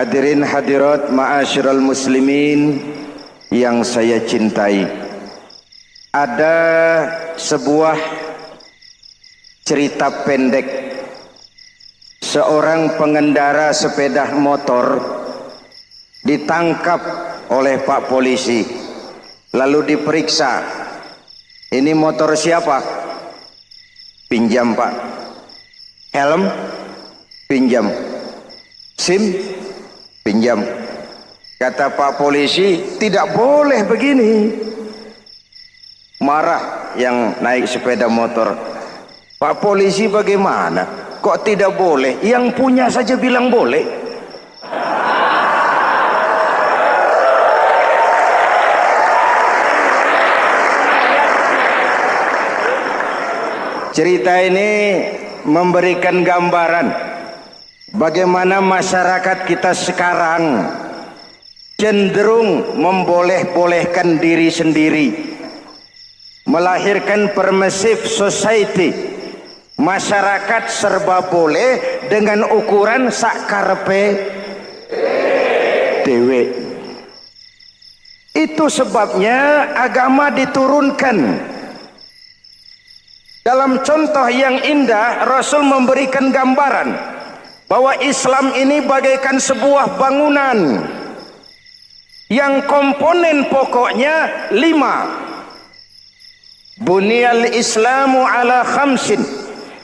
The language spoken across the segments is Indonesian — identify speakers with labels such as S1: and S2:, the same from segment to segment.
S1: Hadirin hadirat ma'asyiral muslimin yang saya cintai, ada sebuah cerita pendek. Seorang pengendara sepeda motor ditangkap oleh Pak Polisi, lalu diperiksa. Ini motor siapa? Pinjam Pak. Helm? Pinjam. SIM? Pinjam. Kata Pak Polisi, tidak boleh begini. Marah yang naik sepeda motor. Pak Polisi bagaimana? Kok tidak boleh? Yang punya saja bilang boleh. Cerita ini memberikan gambaran bagaimana masyarakat kita sekarang cenderung memboleh-bolehkan diri sendiri, melahirkan permissive society. Masyarakat serba boleh dengan ukuran sakarepe dewe. Itu sebabnya agama diturunkan. Dalam contoh yang indah, Rasul memberikan gambaran bahwa Islam ini bagaikan sebuah bangunan yang komponen pokoknya 5. Bunyal Islamu ala khamsin.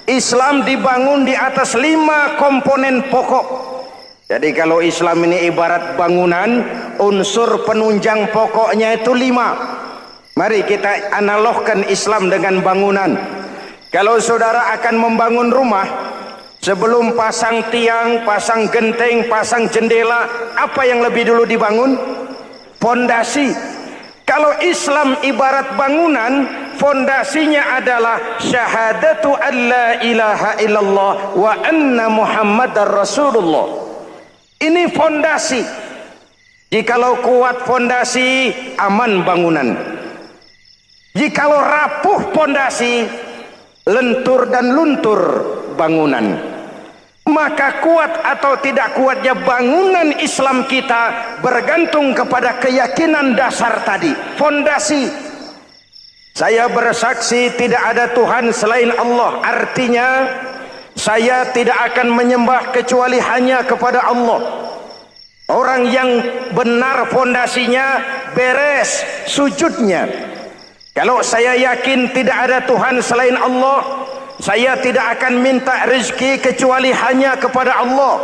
S1: Islam dibangun di atas 5 komponen pokok. Jadi kalau Islam ini ibarat bangunan, unsur penunjang pokoknya itu 5. Mari kita analogkan Islam dengan bangunan. Kalau saudara akan membangun rumah, sebelum pasang tiang, pasang genteng, pasang jendela, apa yang lebih dulu dibangun? Fondasi. Kalau Islam ibarat bangunan, fondasinya adalah syahadatu an la ilaha illallah wa anna muhammadar rasulullah. Ini fondasi. Jikalau kuat fondasi, aman bangunan. Jikalau rapuh fondasi, lentur dan luntur bangunan. Maka kuat atau tidak kuatnya bangunan Islam kita bergantung kepada keyakinan dasar tadi, fondasi. Saya bersaksi tidak ada Tuhan selain Allah, artinya saya tidak akan menyembah kecuali hanya kepada Allah. Orang yang benar fondasinya beres sujudnya. Kalau saya yakin tidak ada Tuhan selain Allah, saya tidak akan minta rezeki kecuali hanya kepada Allah.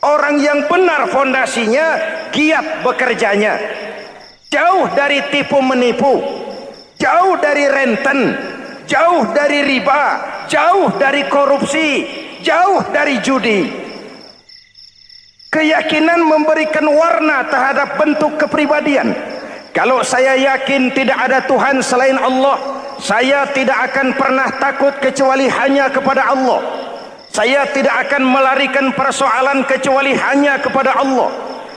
S1: Orang yang benar fondasinya, giat bekerjanya, jauh dari tipu menipu, jauh dari renten, jauh dari riba, jauh dari korupsi, jauh dari judi. Keyakinan memberikan warna terhadap bentuk kepribadian. Kalau saya yakin tidak ada Tuhan selain Allah, saya tidak akan pernah takut kecuali hanya kepada Allah. Saya tidak akan melarikan persoalan kecuali hanya kepada Allah.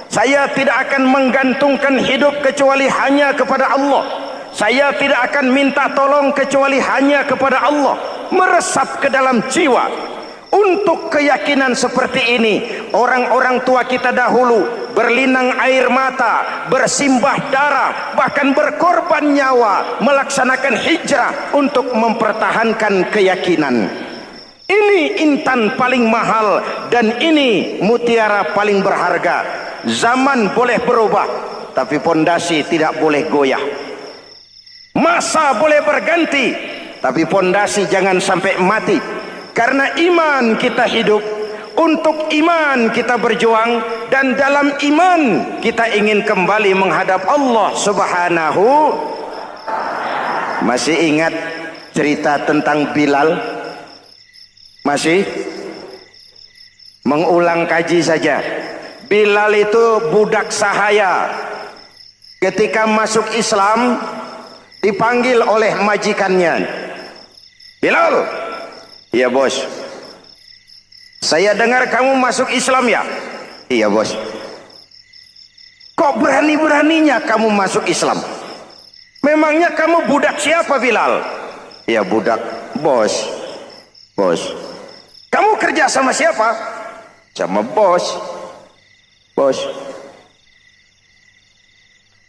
S1: Saya tidak akan menggantungkan hidup kecuali hanya kepada Allah. Saya tidak akan minta tolong kecuali hanya kepada Allah. Meresap ke dalam jiwa. Untuk keyakinan seperti ini, orang-orang tua kita dahulu berlinang air mata, bersimbah darah, bahkan berkorban nyawa, melaksanakan hijrah untuk mempertahankan keyakinan. Ini intan paling mahal dan ini mutiara paling berharga. Zaman boleh berubah, tapi fondasi tidak boleh goyah. Masa boleh berganti, tapi fondasi jangan sampai mati. Karena iman kita hidup, untuk iman kita berjuang, dan dalam iman kita ingin kembali menghadap Allah Subhanahu. Masih ingat cerita tentang Bilal? Masih? Mengulang kaji saja. Bilal itu budak sahaya. Ketika masuk Islam, dipanggil oleh majikannya. Bilal, iya bos. Saya dengar kamu masuk Islam ya? Iya bos. Kok berani-beraninya kamu masuk Islam? Memangnya kamu budak siapa Bilal? Iya budak bos. Bos. Kamu kerja sama siapa? Sama bos. bos.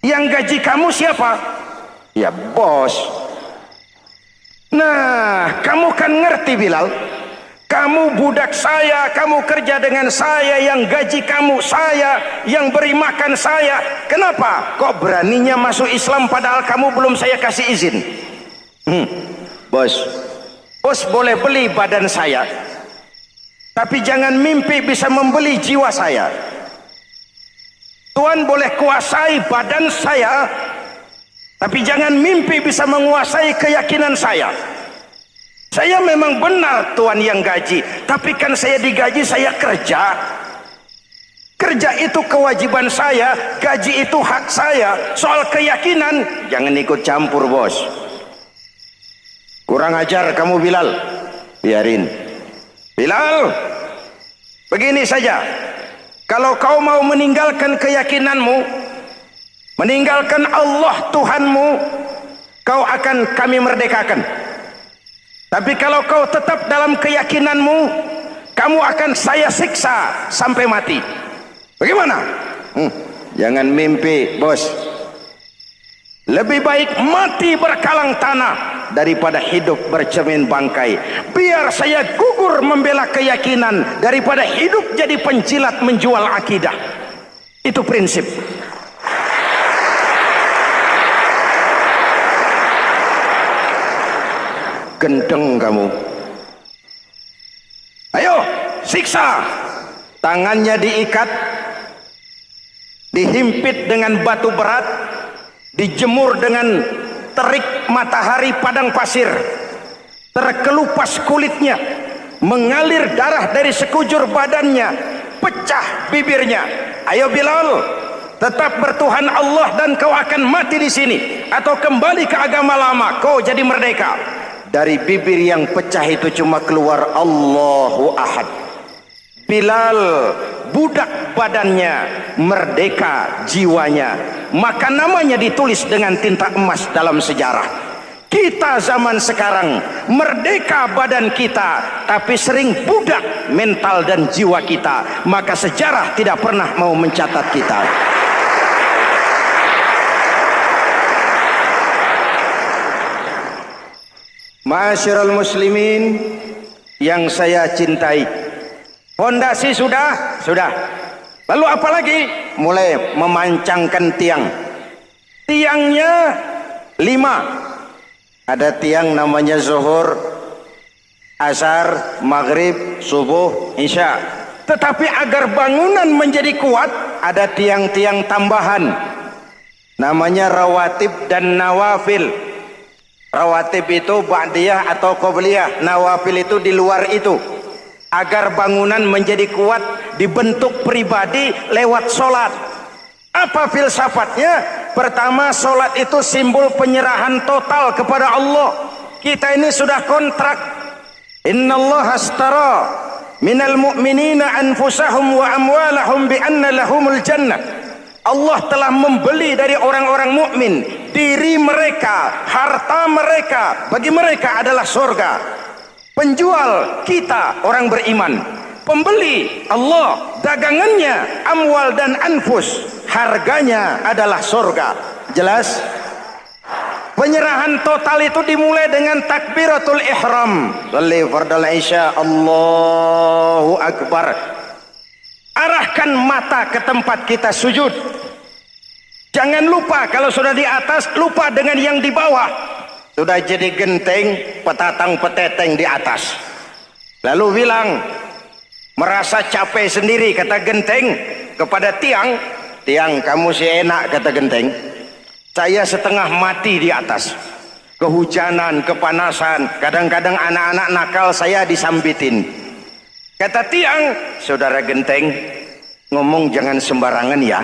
S1: Yang gaji kamu siapa? Ya bos. Nah, kamu kan ngerti Bilal, kamu budak saya, kamu kerja dengan saya, yang gaji kamu saya, yang beri makan saya. Kenapa kok beraninya masuk Islam padahal kamu belum saya kasih izin? Bos, bos boleh beli badan saya, tapi jangan mimpi bisa membeli jiwa saya. Tuhan boleh kuasai badan saya, tapi jangan mimpi bisa menguasai keyakinan saya. Saya memang benar Tuhan yang gaji, tapi kan saya digaji, saya kerja. Kerja itu kewajiban saya, gaji itu hak saya. Soal keyakinan, jangan ikut campur bos. Kurang ajar kamu Bilal. Biarin. Bilal, begini saja. Kalau kau mau meninggalkan keyakinanmu, meninggalkan Allah Tuhanmu, kau akan kami merdekakan. Tapi kalau kau tetap dalam keyakinanmu, kamu akan saya siksa sampai mati. Bagaimana? Jangan mimpi bos. Lebih baik mati berkalang tanah daripada hidup bercermin bangkai. Biar saya gugur membela keyakinan daripada hidup jadi penjilat menjual akidah. Itu prinsip. Gendeng kamu. Ayo siksa. Tangannya diikat, dihimpit dengan batu berat, dijemur dengan terik matahari padang pasir, terkelupas kulitnya, mengalir darah dari sekujur badannya, pecah bibirnya. Ayo Bilal, tetap bertuhan Allah dan kau akan mati di sini, atau kembali ke agama lama, kau jadi merdeka. Dari bibir yang pecah itu cuma keluar Allahu Ahad. Bilal budak badannya, merdeka jiwanya, maka namanya ditulis dengan tinta emas dalam sejarah. Kita zaman sekarang merdeka badan kita, tapi sering budak mental dan jiwa kita, maka sejarah tidak pernah mau mencatat kita. Ma'asyiral muslimin yang saya cintai, fondasi sudah. Lalu apa lagi? Mulai memancangkan tiang. Tiangnya 5. Ada tiang namanya zuhur, asar, maghrib, subuh, isya. Tetapi agar bangunan menjadi kuat, ada tiang-tiang tambahan. Namanya rawatib dan nawafil. Rawatib itu ba'diyah atau qobliyah, nawafil itu di luar itu. Agar bangunan menjadi kuat, dibentuk pribadi lewat sholat. Apa filsafatnya? Pertama, sholat itu simbol penyerahan total kepada Allah. Kita ini sudah kontrak. Innallaha astara minal mu'minina anfusahum wa amwalahum bi anna lahumul jannah. Allah telah membeli dari orang-orang mukmin diri mereka, harta mereka, bagi mereka adalah surga. Penjual kita orang beriman, pembeli Allah, dagangannya amwal dan anfus, harganya adalah surga. Jelas? Penyerahan total itu dimulai dengan takbiratul ihram. Salli fardal isya, Allahu akbar. Arahkan mata ke tempat kita sujud. Jangan lupa kalau sudah di atas, lupa dengan yang di bawah. Sudah jadi genteng, petatang peteteng di atas. Lalu bilang, merasa capek sendiri, kata genteng kepada tiang. Tiang, kamu sih enak, kata genteng. Saya setengah mati di atas. Kehujanan, kepanasan, kadang-kadang anak-anak nakal saya disambitin. Kata tiang, saudara genteng, ngomong jangan sembarangan ya.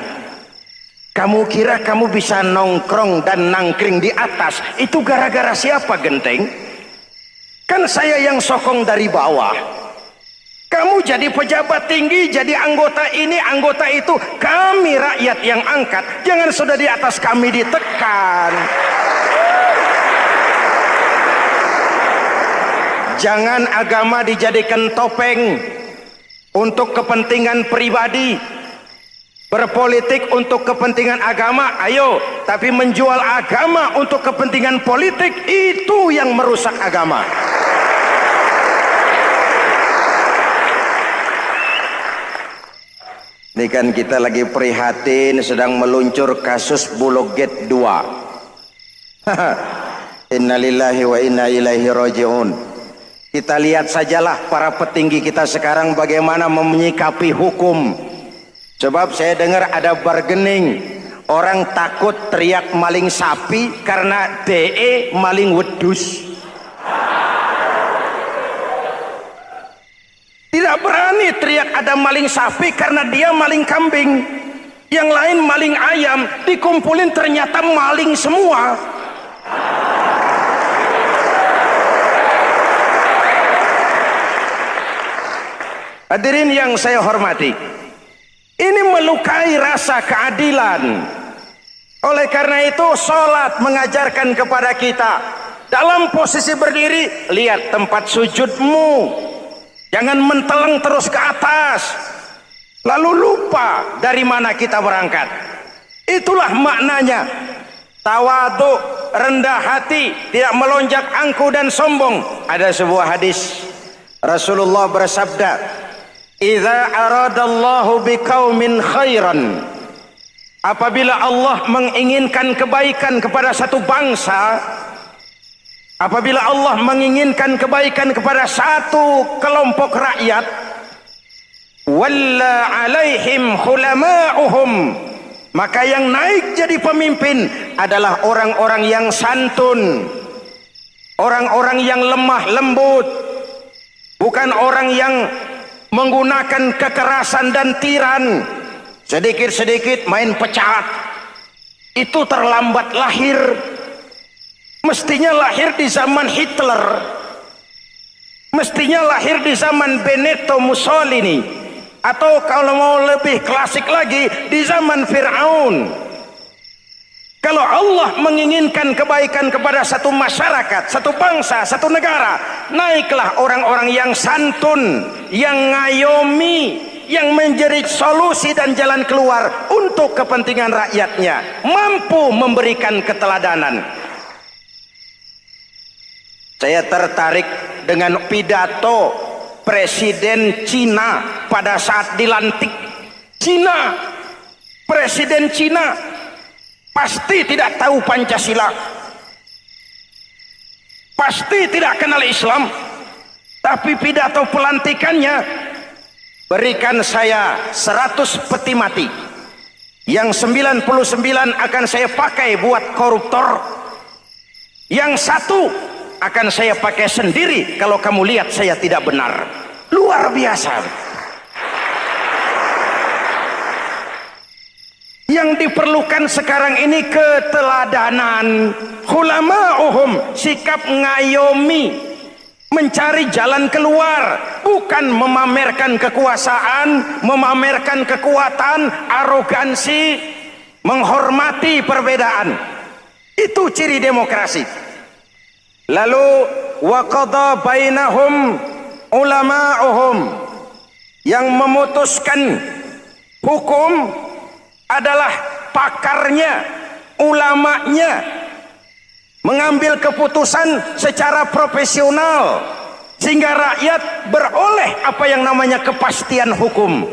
S1: Kamu kira kamu bisa nongkrong dan nangkring di atas, itu gara-gara siapa genteng? Kan saya yang sokong dari bawah. Kamu jadi pejabat tinggi, jadi anggota ini, anggota itu. Kami rakyat yang angkat, jangan sudah di atas kami ditekan. Jangan agama dijadikan topeng untuk kepentingan pribadi. Berpolitik untuk kepentingan agama, ayo, tapi menjual agama untuk kepentingan politik, itu yang merusak agama. Ini kan kita lagi prihatin sedang meluncur kasus Bulog Gate 2. Innalillahi wa inna ilaihi raji'un. Kita lihat sajalah para petinggi kita sekarang bagaimana menyikapi hukum. Sebab saya dengar ada bargaining, orang takut teriak maling sapi karena DE maling wedus. Tidak berani teriak ada maling sapi karena dia maling kambing. Yang lain maling ayam, dikumpulin ternyata maling semua. Hadirin yang saya hormati, ini melukai rasa keadilan. Oleh karena itu sholat mengajarkan kepada kita, dalam posisi berdiri, lihat tempat sujudmu, jangan menteleng terus ke atas lalu lupa dari mana kita berangkat. Itulah maknanya tawadhu, rendah hati, tidak melonjak angku dan sombong. Ada sebuah hadis Rasulullah bersabda, "Idza aradallahu biqaumin khairan." Apabila Allah menginginkan kebaikan kepada satu bangsa, apabila Allah menginginkan kebaikan kepada satu kelompok rakyat, walla alaihim khulama'uhum, maka yang naik jadi pemimpin adalah orang-orang yang santun, orang-orang yang lemah lembut, bukan orang yang menggunakan kekerasan dan tiran, sedikit-sedikit main pecat. Itu terlambat lahir. Mestinya lahir di zaman Hitler, mestinya lahir di zaman Benito Mussolini, atau kalau mau lebih klasik lagi di zaman Fir'aun. Kalau Allah menginginkan kebaikan kepada satu masyarakat, satu bangsa, satu negara, naiklah orang-orang yang santun, yang ngayomi, yang menjadi solusi dan jalan keluar untuk kepentingan rakyatnya, mampu memberikan keteladanan. Saya tertarik dengan pidato Presiden Cina pada saat dilantik. Cina, Presiden Cina pasti tidak tahu Pancasila, pasti tidak kenal Islam, tapi pidato pelantikannya, berikan saya 100 peti mati, yang 99 akan saya pakai buat koruptor, yang satu akan saya pakai sendiri kalau kamu lihat saya tidak benar. Luar biasa. Yang diperlukan sekarang ini keteladanan, hulama'uhum, sikap ngayomi, mencari jalan keluar, bukan memamerkan kekuasaan, memamerkan kekuatan, arogansi, menghormati perbedaan. Itu ciri demokrasi. Lalu wa qada bainahum ulama'uhum, yang memutuskan hukum adalah pakarnya, ulamanya, mengambil keputusan secara profesional sehingga rakyat beroleh apa yang namanya kepastian hukum,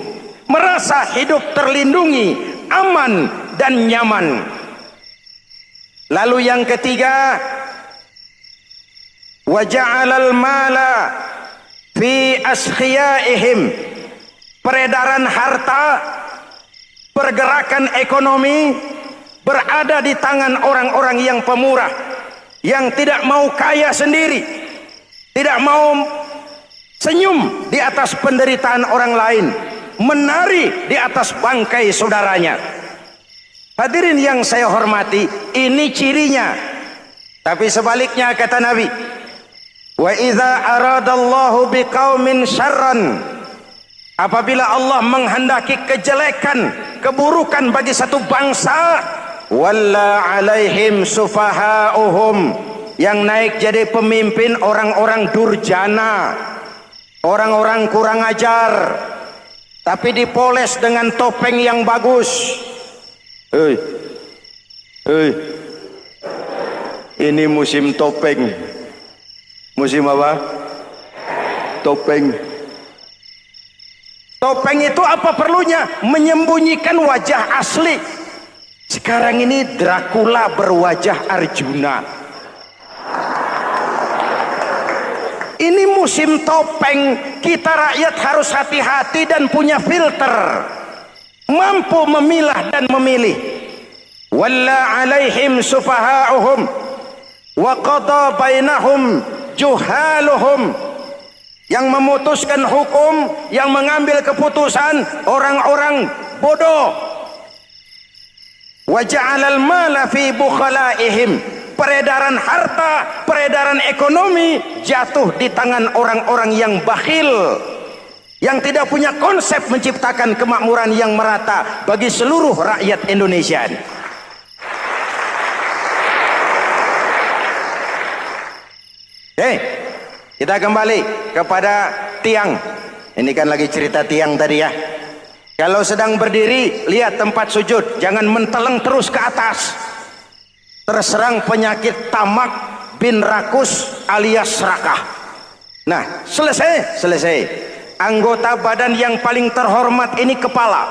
S1: merasa hidup terlindungi, aman dan nyaman. Lalu yang ketiga, wa ja'alal mala fi askhiyaihim, peredaran harta, pergerakan ekonomi berada di tangan orang-orang yang pemurah, yang tidak mau kaya sendiri, tidak mau senyum di atas penderitaan orang lain, menari di atas bangkai saudaranya. Hadirin yang saya hormati, ini cirinya. Tapi sebaliknya kata Nabi, wa idza aradallahu biqaumin syarran, apabila Allah menghendaki kejelekan, keburukan bagi satu bangsa, walla alaihim sufahauhum, yang naik jadi pemimpin orang-orang durjana, orang-orang kurang ajar, tapi dipoles dengan topeng yang bagus. Hei, hei, ini musim topeng. Musim apa? Topeng. Topeng itu apa perlunya? Menyembunyikan wajah asli. Sekarang ini Dracula berwajah Arjuna. Ini musim topeng. Kita rakyat harus hati-hati dan punya filter, mampu memilah dan memilih. Walla alaihim sufaha'uhum wa qada bainahum juhaluhum. Yang memutuskan hukum, yang mengambil keputusan orang-orang bodoh. Wa ja'alal mala fi bukhalaihim. Peredaran harta, peredaran ekonomi jatuh di tangan orang-orang yang bakhil, yang tidak punya konsep menciptakan kemakmuran yang merata bagi seluruh rakyat Indonesia. Kita kembali kepada tiang. Ini kan lagi cerita tiang tadi ya. Kalau sedang berdiri, lihat tempat sujud, jangan menteleng terus ke atas. Terserang penyakit tamak bin rakus alias serakah. Nah, selesai. Anggota badan yang paling terhormat ini kepala.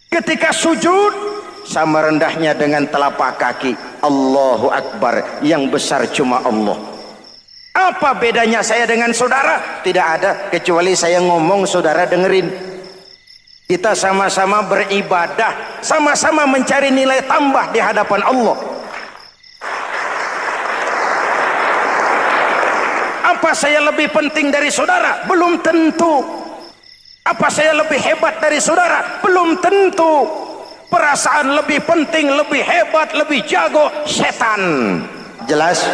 S1: Ketika sujud, sama rendahnya dengan telapak kaki. Allahu Akbar, yang besar cuma Allah. Apa bedanya saya dengan saudara? Tidak ada, kecuali saya ngomong saudara dengerin. Kita sama-sama beribadah, sama-sama mencari nilai tambah di hadapan Allah. Apa saya lebih penting dari saudara? Belum tentu. Apa saya lebih hebat dari saudara? Belum tentu. Perasaan lebih penting, lebih hebat, lebih jago setan. Jelas?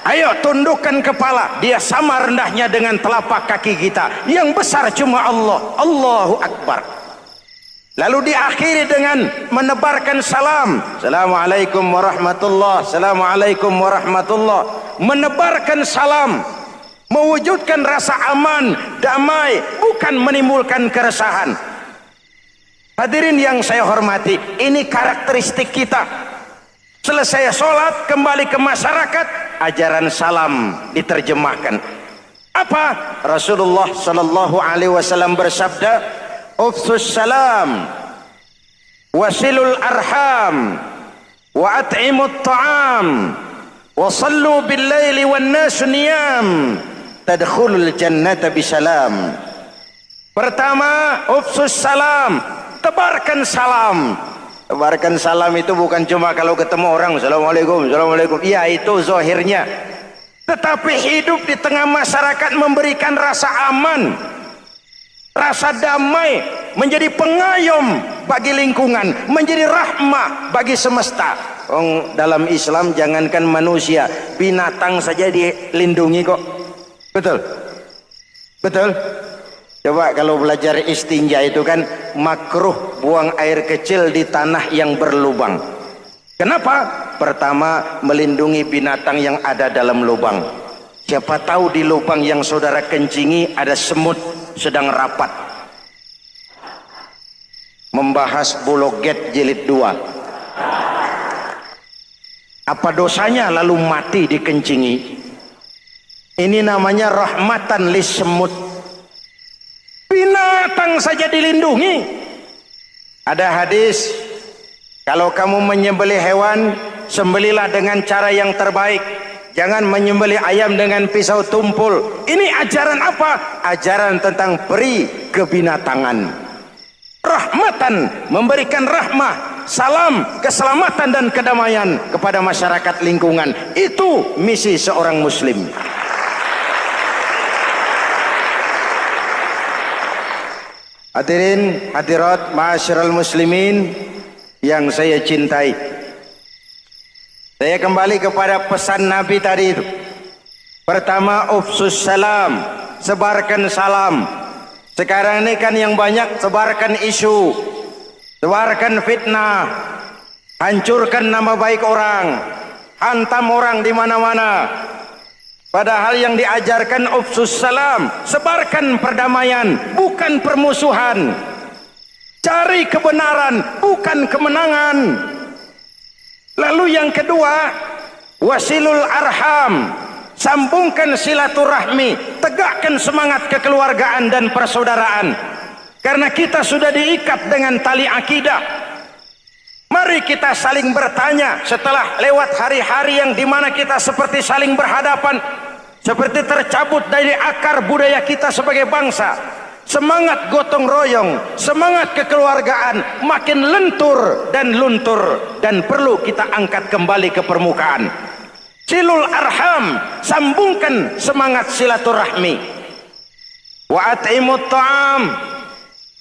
S1: Ayo tundukkan kepala. Dia sama rendahnya dengan telapak kaki kita. Yang besar cuma Allah. Allahu Akbar. Lalu diakhiri dengan menebarkan salam. Assalamualaikum warahmatullah. Assalamualaikum warahmatullah. Menebarkan salam, mewujudkan rasa aman, damai, bukan menimbulkan keresahan. Hadirin yang saya hormati, ini karakteristik kita. Selesai sholat, kembali ke masyarakat, ajaran salam diterjemahkan. Apa? Rasulullah sallallahu alaihi wasallam bersabda, "Ufsus salam, wasilul arham, wa at'imut ta'am, wa sallu bil laili wan nas niyam, tadkhulul jannata bisalam." Pertama, ufsus salam, tebarkan salam. Tebarkan salam itu bukan cuma kalau ketemu orang assalamualaikum, assalamualaikum. Iya, itu zahirnya. Tetapi hidup di tengah masyarakat memberikan rasa aman, rasa damai, menjadi pengayom bagi lingkungan, menjadi rahmah bagi semesta. Dalam Islam jangankan manusia, binatang saja dilindungi kok. Betul? Betul? Coba kalau belajar istinja itu kan makruh buang air kecil di tanah yang berlubang. Kenapa? Pertama, melindungi binatang yang ada dalam lubang. Siapa tahu di lubang yang saudara kencingi ada semut sedang rapat. Membahas Buloget jilid 2. Apa dosanya lalu mati dikencingi? Ini namanya rahmatan lis semut. Binatang saja dilindungi. Ada hadis, kalau kamu menyembelih hewan, sembelilah dengan cara yang terbaik. Jangan menyembelih ayam dengan pisau tumpul. Ini ajaran apa? Ajaran tentang peri kebinatangan. Rahmatan, memberikan rahmah, salam, keselamatan dan kedamaian kepada masyarakat lingkungan. Itu misi seorang muslim. Hadirin hadirat ma'asyiral muslimin yang saya cintai, saya kembali kepada pesan Nabi tadi itu. Pertama, ufsus salam, sebarkan salam. Sekarang ini kan yang banyak sebarkan isu, sebarkan fitnah, hancurkan nama baik orang, hantam orang di mana-mana. Padahal yang diajarkan ufsus salam, sebarkan perdamaian, bukan permusuhan. Cari kebenaran, bukan kemenangan. Lalu yang kedua, wasilul arham, sambungkan silaturahmi, tegakkan semangat kekeluargaan dan persaudaraan. Karena kita sudah diikat dengan tali akidah. Mari kita saling bertanya setelah lewat hari-hari yang dimana kita seperti saling berhadapan, seperti tercabut dari akar budaya kita sebagai bangsa. Semangat gotong royong, semangat kekeluargaan makin lentur dan luntur, dan perlu kita angkat kembali ke permukaan. Silul arham, sambungkan semangat silaturahmi. Wa at'imut ta'am,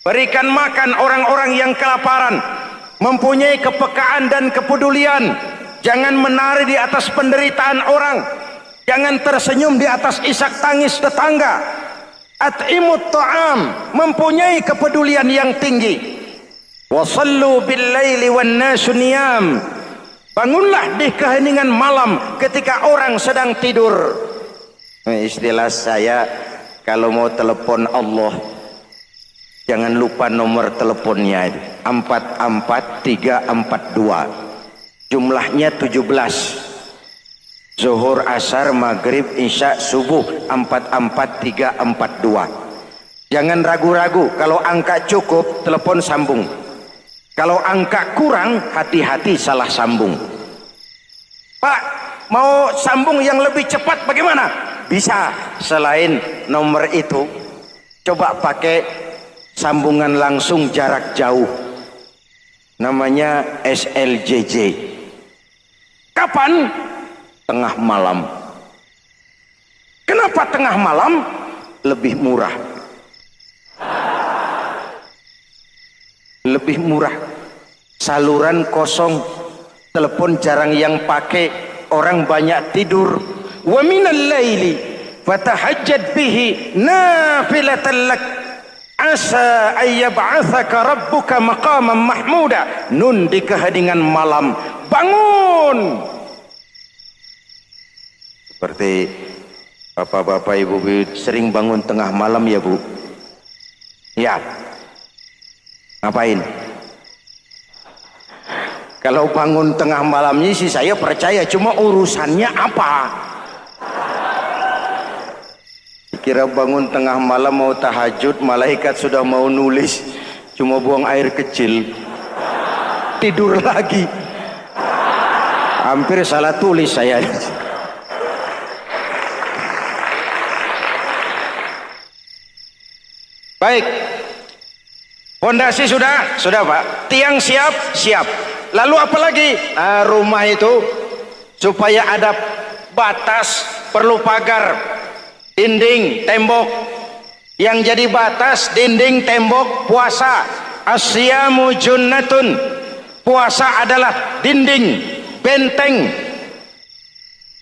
S1: berikan makan orang-orang yang kelaparan. Mempunyai kepekaan dan kepedulian. Jangan menari di atas penderitaan orang, jangan tersenyum di atas isak tangis tetangga. At'imut ta'am, mempunyai kepedulian yang tinggi. Wasallu bil laili wan nasu niyam, bangunlah di keheningan malam ketika orang sedang tidur. Istilah saya, kalau mau telepon Allah, jangan lupa nomor teleponnya, 44342. Jumlahnya 17. Zuhur, asar, maghrib, isya, subuh, 44342. Jangan ragu-ragu, kalau angka cukup telepon sambung. Kalau angka kurang, hati-hati salah sambung. Pak, mau sambung yang lebih cepat bagaimana? Bisa, selain nomor itu, coba pakai sambungan langsung jarak jauh, namanya SLJJ. Kapan? Tengah malam. Kenapa tengah malam? Lebih murah. Lebih murah. Saluran kosong, telepon jarang yang pakai, orang banyak tidur. Wa minal laili fatahajjad bihi nafilatan lak asa ayyab'atsaka rabbuka maqaman mahmuda. Nun, di keheningan malam bangun. Seperti bapak-bapak, ibu-ibu sering bangun tengah malam ya Bu? Ya. Ngapain? Kalau bangun tengah malamnya sih saya percaya, cuma urusannya apa? Kira bangun tengah malam mau tahajud, malaikat sudah mau nulis, cuma buang air kecil, tidur lagi. Hampir salah tulis saya. Baik, fondasi sudah Pak, tiang siap, lalu apa lagi? Nah, rumah itu supaya ada batas, perlu pagar, dinding, tembok. Yang jadi batas, dinding, tembok, puasa. Asyamu junnatun, puasa adalah dinding, benteng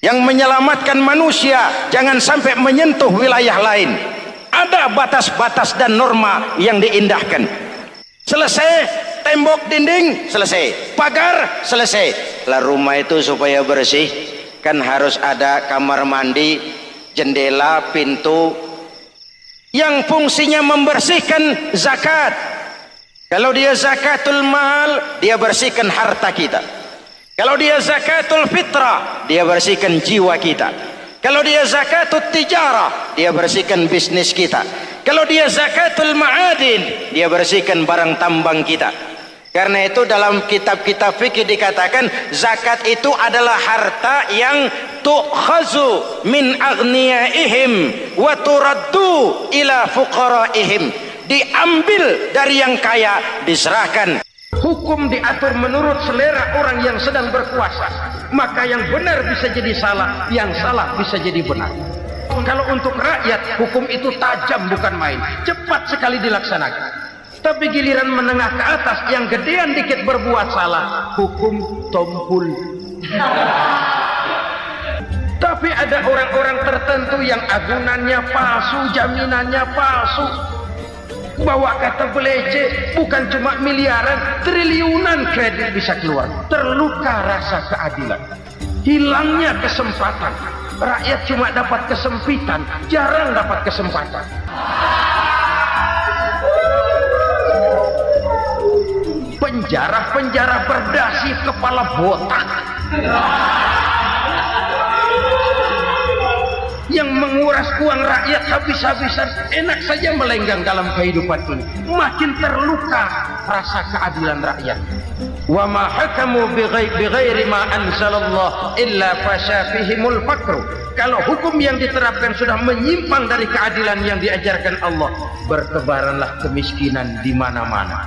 S1: yang menyelamatkan manusia jangan sampai menyentuh wilayah lain. Ada batas-batas dan norma yang diindahkan. Selesai, tembok, dinding, selesai. Pagar, selesai. Lah rumah itu supaya bersih, kan harus ada kamar mandi, jendela, pintu, yang fungsinya membersihkan zakat. Kalau dia zakatul mal, dia bersihkan harta kita. Kalau dia zakatul fitrah, dia bersihkan jiwa kita. Kalau dia zakatul tijarah, dia bersihkan bisnis kita. Kalau dia zakatul ma'adin, dia bersihkan barang tambang kita. Karena itu dalam kitab-kitab fikih dikatakan zakat itu adalah harta yang tu'khazu min aghniyaihim wa turaddu ila fuqaraihim. Diambil dari yang kaya, diserahkan. Hukum diatur menurut selera orang yang sedang berkuasa. Maka yang benar bisa jadi salah, yang salah bisa jadi benar. Kalau untuk rakyat, hukum itu tajam bukan main, cepat sekali dilaksanakan. Tapi giliran menengah ke atas, yang gedean dikit berbuat salah, hukum tompul. Tapi ada orang-orang tertentu yang agunannya palsu, jaminannya palsu. Bawa kata belece, bukan cuma miliaran, triliunan kredit bisa keluar. Terluka rasa keadilan, hilangnya kesempatan.
S2: rakyat cuma dapat kesempitan, jarang dapat kesempatan. Penjara berdasi kepala botak yang menguras uang rakyat habis-habisan, enak saja melenggang dalam kehidupan ini. Makin terluka rasa keadilan rakyat. Wa ma hakamu bighairi ma anzalallah illa fasha fihimul faqru. Kalau hukum yang diterapkan sudah menyimpang dari keadilan yang diajarkan Allah, bertebaranlah kemiskinan di mana-mana.